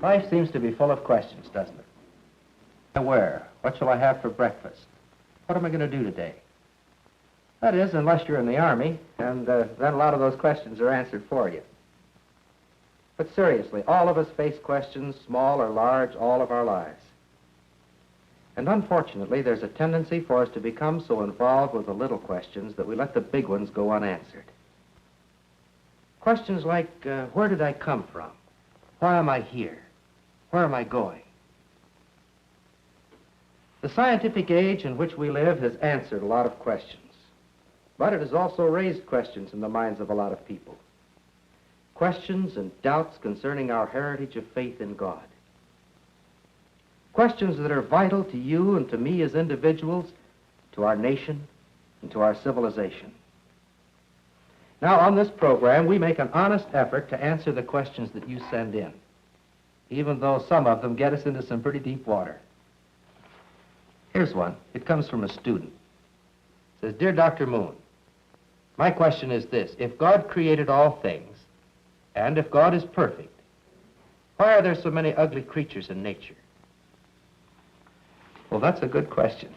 Life seems to be full of questions, doesn't it? Where? What shall I have for breakfast? What am I going to do today? That is, unless you're in the Army, and then a lot of those questions are answered for you. But seriously, all of us face questions, small or large, all of our lives. And unfortunately, there's a tendency for us to become so involved with the little questions that we let the big ones go unanswered. Questions like, where did I come from? Why am I here? Where am I going? The scientific age in which we live has answered a lot of questions, but it has also raised questions in the minds of a lot of people. Questions and doubts concerning our heritage of faith in God. Questions that are vital to you and to me as individuals, to our nation, and to our civilization. Now, on this program, we make an honest effort to answer the questions that you send in, even though some of them get us into some pretty deep water. Here's one. It comes from a student. It says, Dear Dr. Moon, my question is this. If God created all things, and if God is perfect, why are there so many ugly creatures in nature? Well, that's a good question.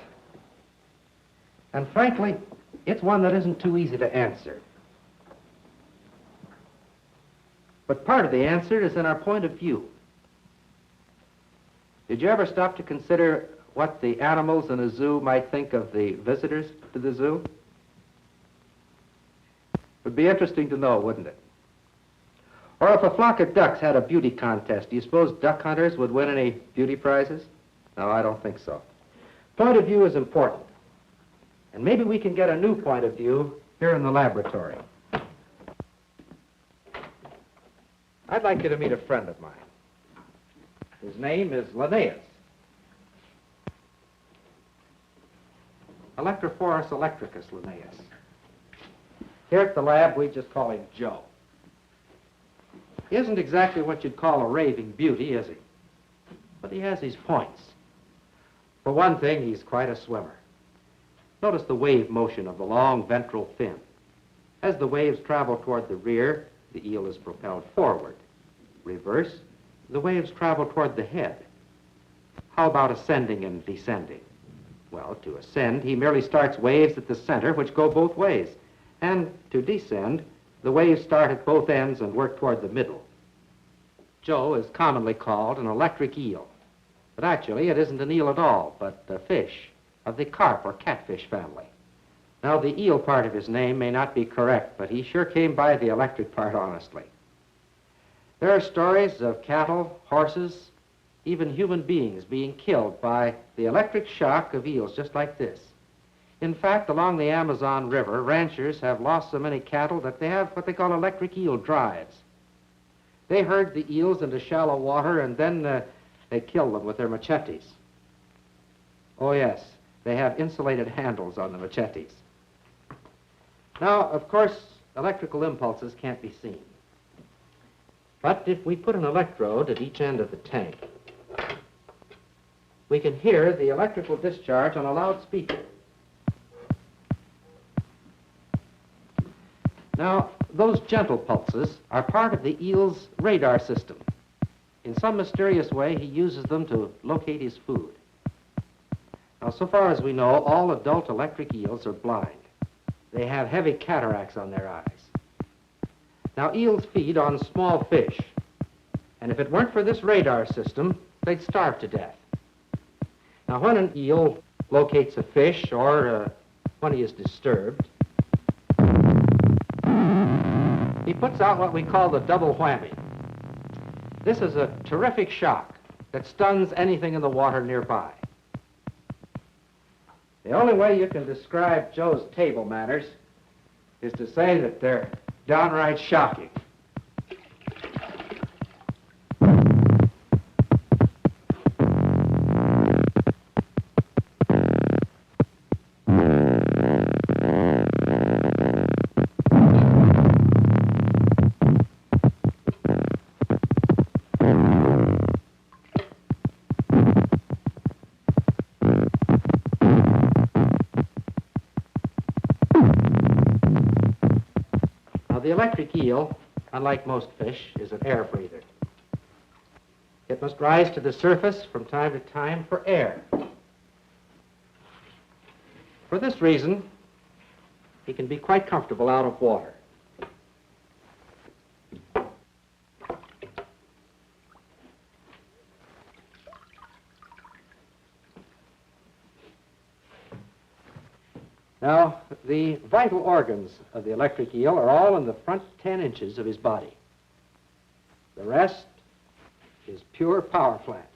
And frankly, it's one that isn't too easy to answer. But part of the answer is in our point of view. Did you ever stop to consider what the animals in a zoo might think of the visitors to the zoo? It would be interesting to know, wouldn't it? Or if a flock of ducks had a beauty contest, do you suppose duck hunters would win any beauty prizes? No, I don't think so. Point of view is important. And maybe we can get a new point of view here in the laboratory. I'd like you to meet a friend of mine. His name is Linnaeus. Electrophorus electricus Linnaeus. Here at the lab, we just call him Joe. He isn't exactly what you'd call a raving beauty, is he? But he has his points. For one thing, he's quite a swimmer. Notice the wave motion of the long ventral fin. As the waves travel toward the rear, the eel is propelled forward. Reverse, the waves travel toward the head. How about ascending and descending? Well, to ascend, he merely starts waves at the center, which go both ways. And to descend, the waves start at both ends and work toward the middle. Joe is commonly called an electric eel. But actually, it isn't an eel at all, but a fish of the carp or catfish family. Now, the eel part of his name may not be correct, but he sure came by the electric part honestly. There are stories of cattle, horses, even human beings being killed by the electric shock of eels just like this. In fact, along the Amazon River, ranchers have lost so many cattle that they have what they call electric eel drives. They herd the eels into shallow water and then they kill them with their machetes. Oh yes, they have insulated handles on the machetes. Now, of course, electrical impulses can't be seen. But if we put an electrode at each end of the tank, we can hear the electrical discharge on a loudspeaker. Now, those gentle pulses are part of the eel's radar system. In some mysterious way, he uses them to locate his food. Now, so far as we know, all adult electric eels are blind. They have heavy cataracts on their eyes. Now, eels feed on small fish, and if it weren't for this radar system, they'd starve to death. Now, when an eel locates a fish or when he is disturbed, he puts out what we call the double whammy. This is a terrific shock that stuns anything in the water nearby. The only way you can describe Joe's table manners is to say that they're downright shocking. The electric eel, unlike most fish, is an air breather. It must rise to the surface from time to time for air. For this reason, he can be quite comfortable out of water. Now, the vital organs of the electric eel are all in the front 10 inches of his body. The rest is pure power plant.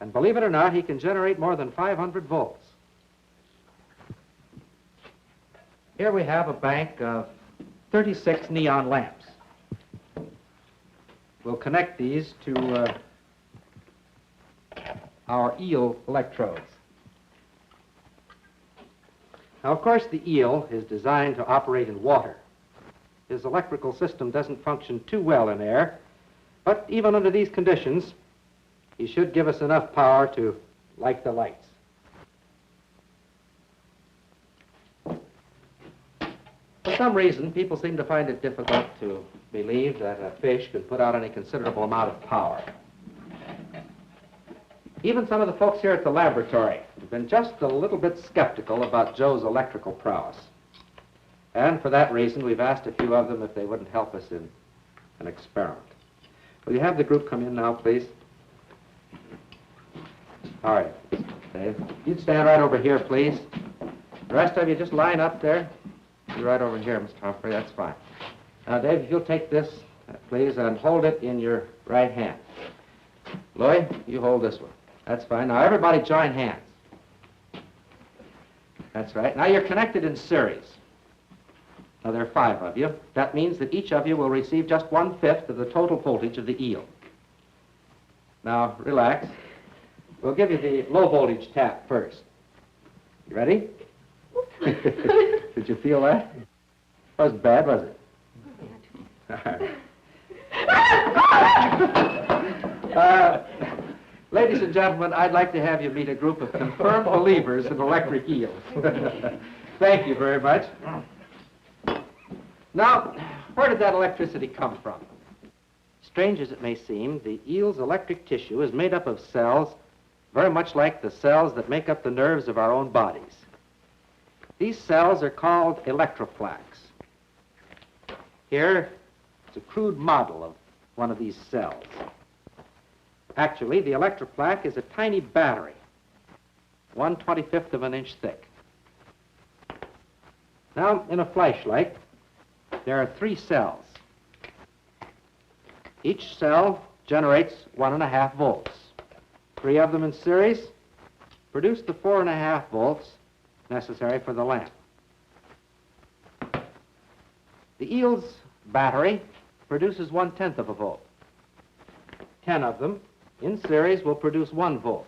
And believe it or not, he can generate more than 500 volts. Here we have a bank of 36 neon lamps. We'll connect these to our eel electrodes. Now, of course, the eel is designed to operate in water. His electrical system doesn't function too well in air, but even under these conditions, he should give us enough power to light the lights. For some reason, people seem to find it difficult to believe that a fish can put out any considerable amount of power. Even some of the folks here at the laboratory have been just a little bit skeptical about Joe's electrical prowess. And for that reason, we've asked a few of them if they wouldn't help us in an experiment. Will you have the group come in now, please? All right, Dave. You'd stand right over here, please. The rest of you just line up there. You're right over here, Mr. Humphrey. That's fine. Now, Dave, if you'll take this, please, and hold it in your right hand. Lloyd, you hold this one. That's fine. Now, everybody join hands. That's right. Now, you're connected in series. Now, there are 5 of you. That means that each of you will receive just 1/5 of the total voltage of the eel. Now, relax. We'll give you the low voltage tap first. You ready? Did you feel that? Wasn't bad, was it? Ladies and gentlemen, I'd like to have you meet a group of confirmed believers in electric eels. Thank you very much. Now, where did that electricity come from? Strange as it may seem, the eel's electric tissue is made up of cells very much like the cells that make up the nerves of our own bodies. These cells are called electroplaques. Here is a crude model of one of these cells. Actually, the electroplaque is a tiny battery, 1/25 of an inch thick. Now, in a flashlight, there are 3 cells. Each cell generates 1.5 volts. 3 of them in series produce the 4.5 volts necessary for the lamp. The eel's battery produces 1/10 of a volt. 10 of them in series will produce 1 volt.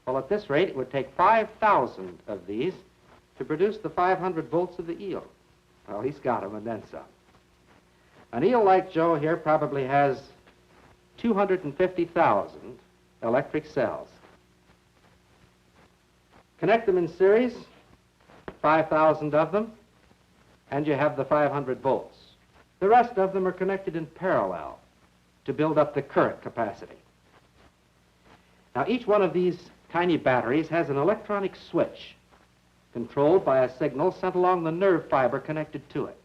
Well, at this rate, it would take 5,000 of these to produce the 500 volts of the eel. Well, he's got them and then some. An eel like Joe here probably has 250,000 electric cells. Connect them in series, 5,000 of them, and you have the 500 volts. The rest of them are connected in parallel to build up the current capacity. Now, each one of these tiny batteries has an electronic switch controlled by a signal sent along the nerve fiber connected to it.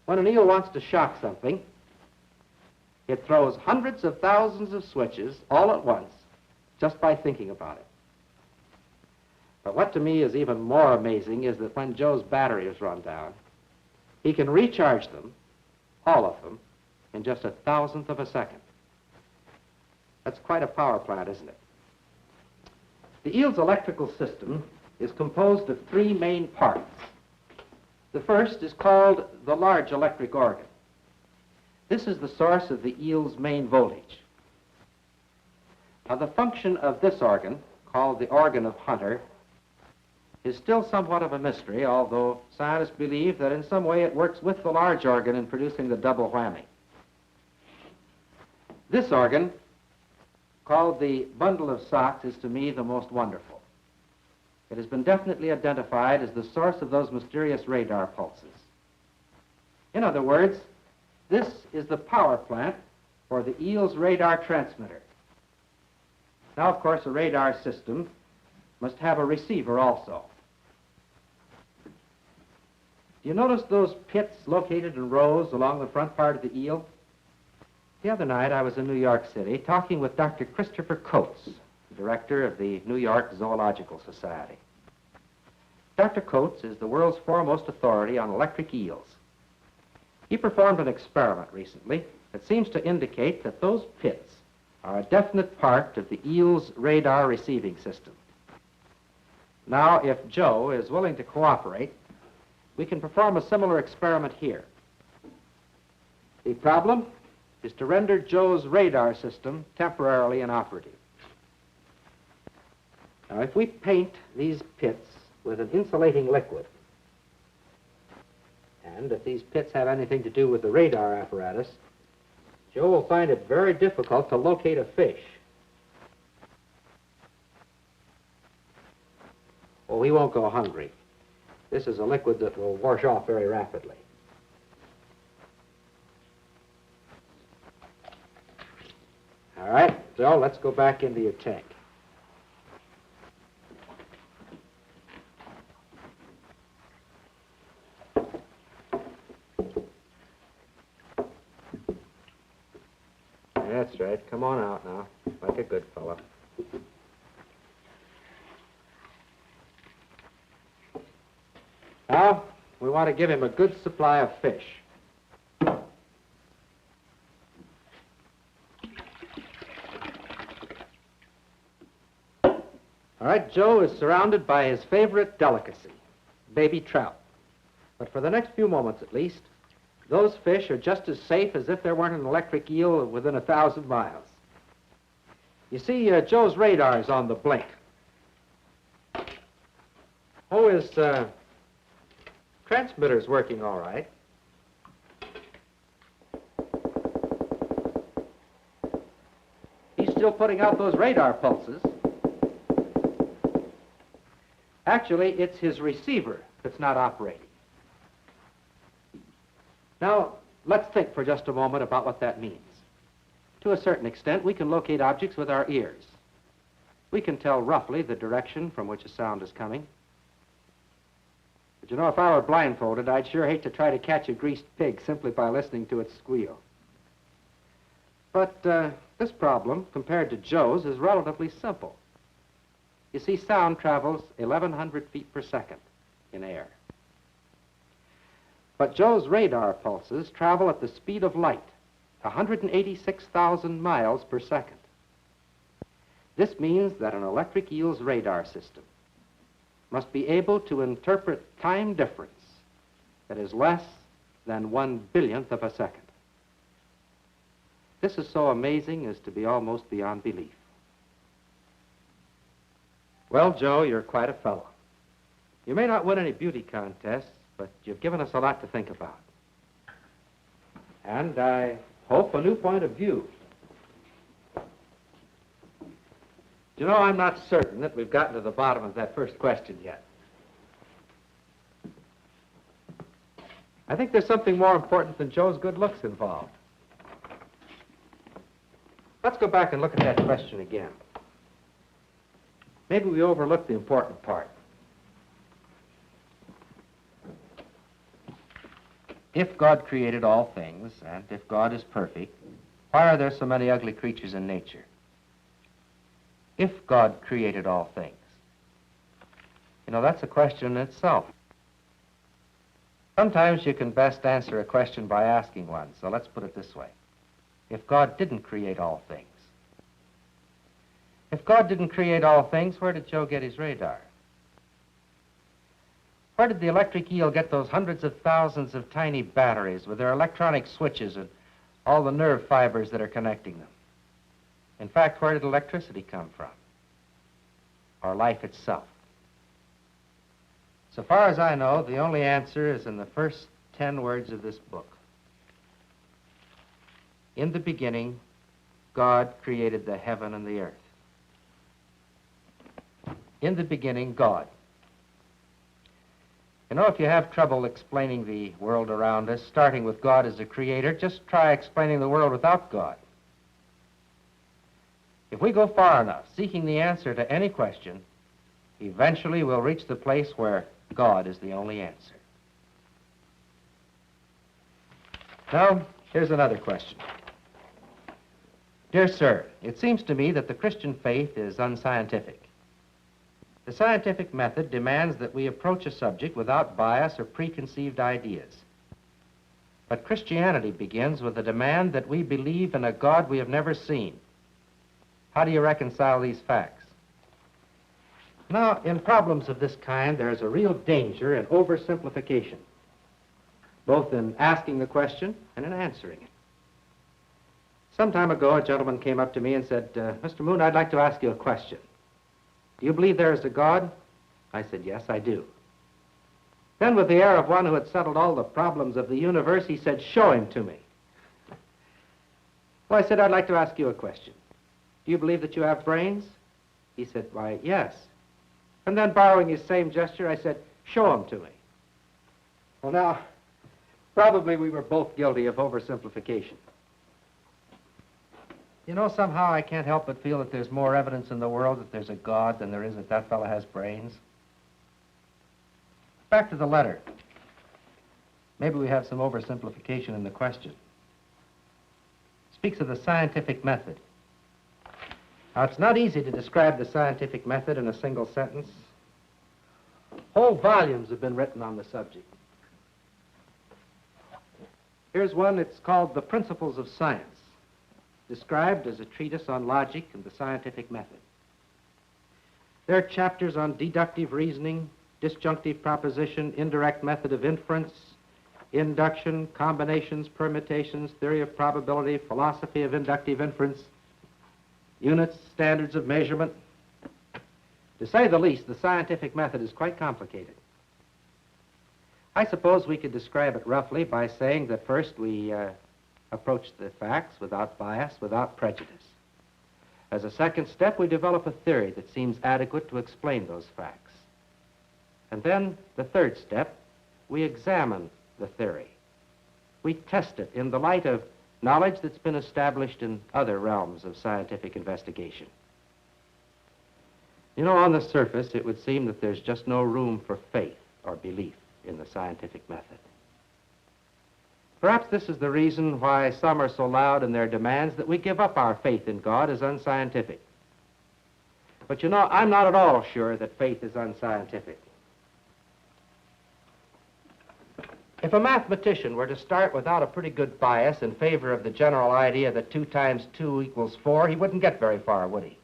When an eel wants to shock something, it throws hundreds of thousands of switches all at once just by thinking about it. But what to me is even more amazing is that when Joe's battery is run down, he can recharge them, all of them, in just 1,000th of a second. That's quite a power plant, isn't it? The eel's electrical system is composed of 3 main parts. The first is called the large electric organ. This is the source of the eel's main voltage. Now, the function of this organ, called the organ of Hunter, is still somewhat of a mystery, although scientists believe that in some way it works with the large organ in producing the double whammy. This organ, called the bundle of socks, is to me the most wonderful. It has been definitely identified as the source of those mysterious radar pulses. In other words, this is the power plant for the eel's radar transmitter. Now, of course, a radar system must have a receiver also. Do you notice those pits located in rows along the front part of the eel? The other night, I was in New York City talking with Dr. Christopher Coates, the director of the New York Zoological Society. Dr. Coates is the world's foremost authority on electric eels. He performed an experiment recently that seems to indicate that those pits are a definite part of the eel's radar receiving system. Now, if Joe is willing to cooperate, we can perform a similar experiment here. The problem is to render Joe's radar system temporarily inoperative. Now, if we paint these pits with an insulating liquid, and if these pits have anything to do with the radar apparatus, Joe will find it very difficult to locate a fish. Oh, he won't go hungry. This is a liquid that will wash off very rapidly. All right, Joe, let's go back into your tank. That's right. Come on out now, like a good fellow. Now, we want to give him a good supply of fish. All right, Joe is surrounded by his favorite delicacy, baby trout. But for the next few moments, at least, those fish are just as safe as if there weren't an electric eel within 1,000 miles. You see, Joe's radar is on the blink. Oh, his transmitter's working all right. He's still putting out those radar pulses. Actually, it's his receiver that's not operating. Now, let's think for just a moment about what that means. To a certain extent, we can locate objects with our ears. We can tell roughly the direction from which a sound is coming. But you know, if I were blindfolded, I'd sure hate to try to catch a greased pig simply by listening to its squeal. But this problem, compared to Joe's, is relatively simple. You see, sound travels 1,100 feet per second in air. But Joe's radar pulses travel at the speed of light, 186,000 miles per second. This means that an electric eel's radar system must be able to interpret time difference that is less than 1/1000th of a second. This is so amazing as to be almost beyond belief. Well, Joe, you're quite a fellow. You may not win any beauty contests, but you've given us a lot to think about. And I hope a new point of view. You know, I'm not certain that we've gotten to the bottom of that first question yet. I think there's something more important than Joe's good looks involved. Let's go back and look at that question again. Maybe we overlooked the important part. If God created all things, and if God is perfect, why are there so many ugly creatures in nature? If God created all things. You know, that's a question in itself. Sometimes you can best answer a question by asking one, so let's put it this way. If God didn't create all things. If God didn't create all things, where did Joe get his radar? Where did the electric eel get those hundreds of thousands of tiny batteries with their electronic switches and all the nerve fibers that are connecting them? In fact, where did electricity come from? Or life itself? So far as I know, the only answer is in the first 10 words of this book. In the beginning, God created the heaven and the earth. In the beginning, God. You know, if you have trouble explaining the world around us, starting with God as a creator, just try explaining the world without God. If we go far enough seeking the answer to any question, eventually we'll reach the place where God is the only answer. Now, here's another question. Dear sir, it seems to me that the Christian faith is unscientific. The scientific method demands that we approach a subject without bias or preconceived ideas. But Christianity begins with the demand that we believe in a God we have never seen. How do you reconcile these facts? Now, in problems of this kind, there is a real danger in oversimplification, both in asking the question and in answering it. Some time ago, a gentleman came up to me and said, Mr. Moon, I'd like to ask you a question. Do you believe there is a God? I said, yes, I do. Then, with the air of one who had settled all the problems of the universe, he said, show him to me. Well, I said, I'd like to ask you a question. Do you believe that you have brains? He said, why, yes. And then, borrowing his same gesture, I said, show him to me. Well, now, probably we were both guilty of oversimplification. You know, somehow I can't help but feel that there's more evidence in the world that there's a God than there is that that fellow has brains. Back to the letter. Maybe we have some oversimplification in the question. It speaks of the scientific method. Now, it's not easy to describe the scientific method in a single sentence. Whole volumes have been written on the subject. Here's one, it's called The Principles of Science, described as a treatise on logic and the scientific method. There are chapters on deductive reasoning, disjunctive proposition, indirect method of inference, induction, combinations, permutations, theory of probability, philosophy of inductive inference, units, standards of measurement. To say the least, the scientific method is quite complicated. I suppose we could describe it roughly by saying that first we approach the facts without bias, without prejudice. As a second step, we develop a theory that seems adequate to explain those facts. And then, the third step, we examine the theory. We test it in the light of knowledge that's been established in other realms of scientific investigation. You know, on the surface, it would seem that there's just no room for faith or belief in the scientific method. Perhaps this is the reason why some are so loud in their demands that we give up our faith in God as unscientific. But you know, I'm not at all sure that faith is unscientific. If a mathematician were to start without a pretty good bias in favor of the general idea that 2 times 2 equals 4, he wouldn't get very far, would he?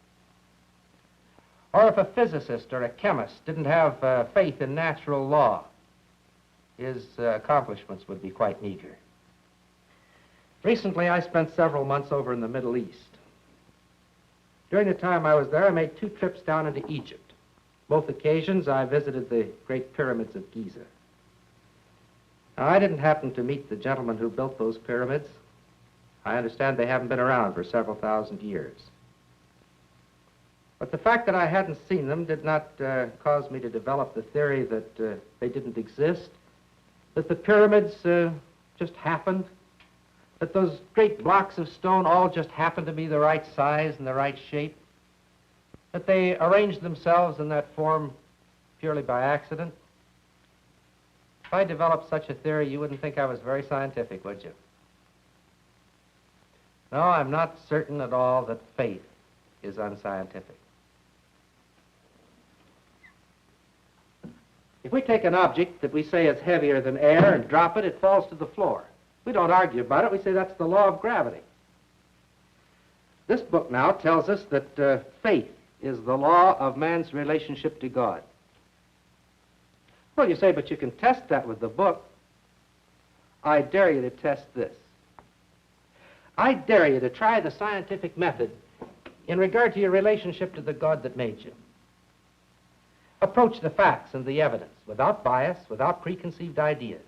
Or if a physicist or a chemist didn't have faith in natural law, his accomplishments would be quite meager. Recently, I spent several months over in the Middle East. During the time I was there, I made 2 trips down into Egypt. Both occasions, I visited the Great Pyramids of Giza. Now, I didn't happen to meet the gentleman who built those pyramids. I understand they haven't been around for several thousand years. But the fact that I hadn't seen them did not cause me to develop the theory that they didn't exist, that the pyramids just happened, that those great blocks of stone all just happened to be the right size and the right shape, that they arranged themselves in that form purely by accident. If I developed such a theory, you wouldn't think I was very scientific, would you? No, I'm not certain at all that faith is unscientific. If we take an object that we say is heavier than air and drop it, it falls to the floor. We don't argue about it. We say that's the law of gravity. This book now tells us that faith is the law of man's relationship to God. Well, you say, but you can test that with the book. I dare you to test this. I dare you to try the scientific method in regard to your relationship to the God that made you. Approach the facts and the evidence without bias, without preconceived ideas,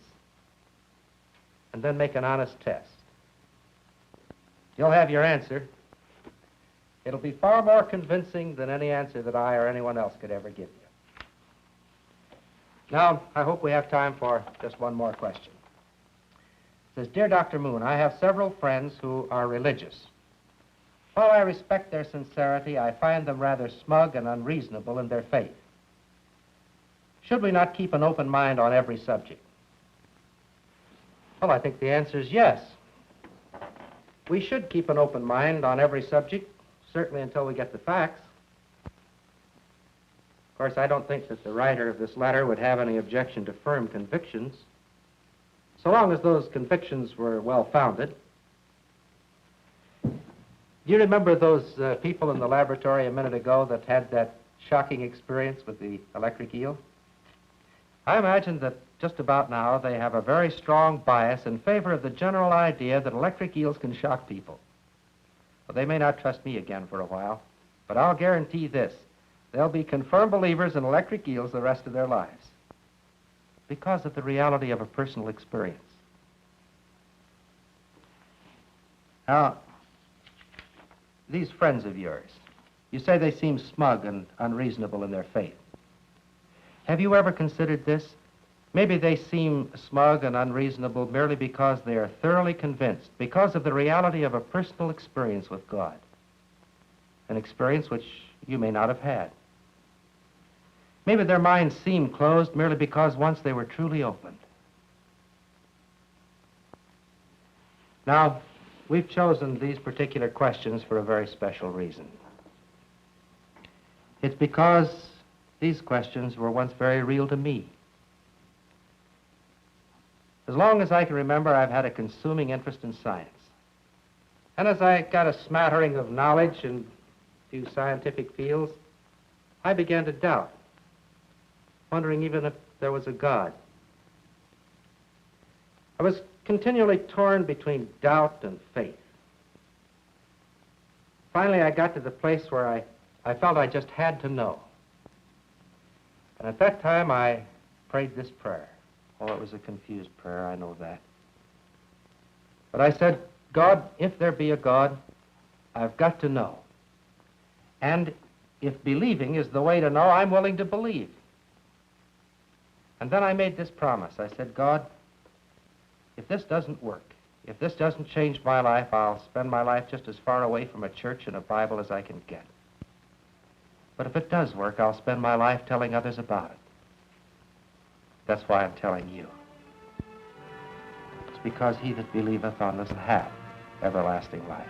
and then make an honest test. You'll have your answer. It'll be far more convincing than any answer that I or anyone else could ever give you. Now, I hope we have time for just one more question. It says, Dear Dr. Moon, I have several friends who are religious. While I respect their sincerity, I find them rather smug and unreasonable in their faith. Should we not keep an open mind on every subject? Well, I think the answer is yes. We should keep an open mind on every subject, certainly until we get the facts. Of course, I don't think that the writer of this letter would have any objection to firm convictions, so long as those convictions were well-founded. Do you remember those people in the laboratory a minute ago that had that shocking experience with the electric eel? I imagine that just about now they have a very strong bias in favor of the general idea that electric eels can shock people. Well, they may not trust me again for a while, but I'll guarantee this. They'll be confirmed believers in electric eels the rest of their lives because of the reality of a personal experience. Now, these friends of yours, you say they seem smug and unreasonable in their faith. Have you ever considered this? Maybe they seem smug and unreasonable merely because they are thoroughly convinced, because of the reality of a personal experience with God, an experience which you may not have had. Maybe their minds seem closed merely because once they were truly opened. Now, we've chosen these particular questions for a very special reason. It's because these questions were once very real to me. As long as I can remember, I've had a consuming interest in science. And as I got a smattering of knowledge in a few scientific fields, I began to doubt, wondering even if there was a God. I was continually torn between doubt and faith. Finally, I got to the place where I felt I just had to know. And at that time, I prayed this prayer. Oh, it was a confused prayer, I know that. But I said, God, if there be a God, I've got to know. And if believing is the way to know, I'm willing to believe. And then I made this promise. I said, God, if this doesn't work, if this doesn't change my life, I'll spend my life just as far away from a church and a Bible as I can get. But if it does work, I'll spend my life telling others about it. That's why I'm telling you. It's because he that believeth on us hath everlasting life.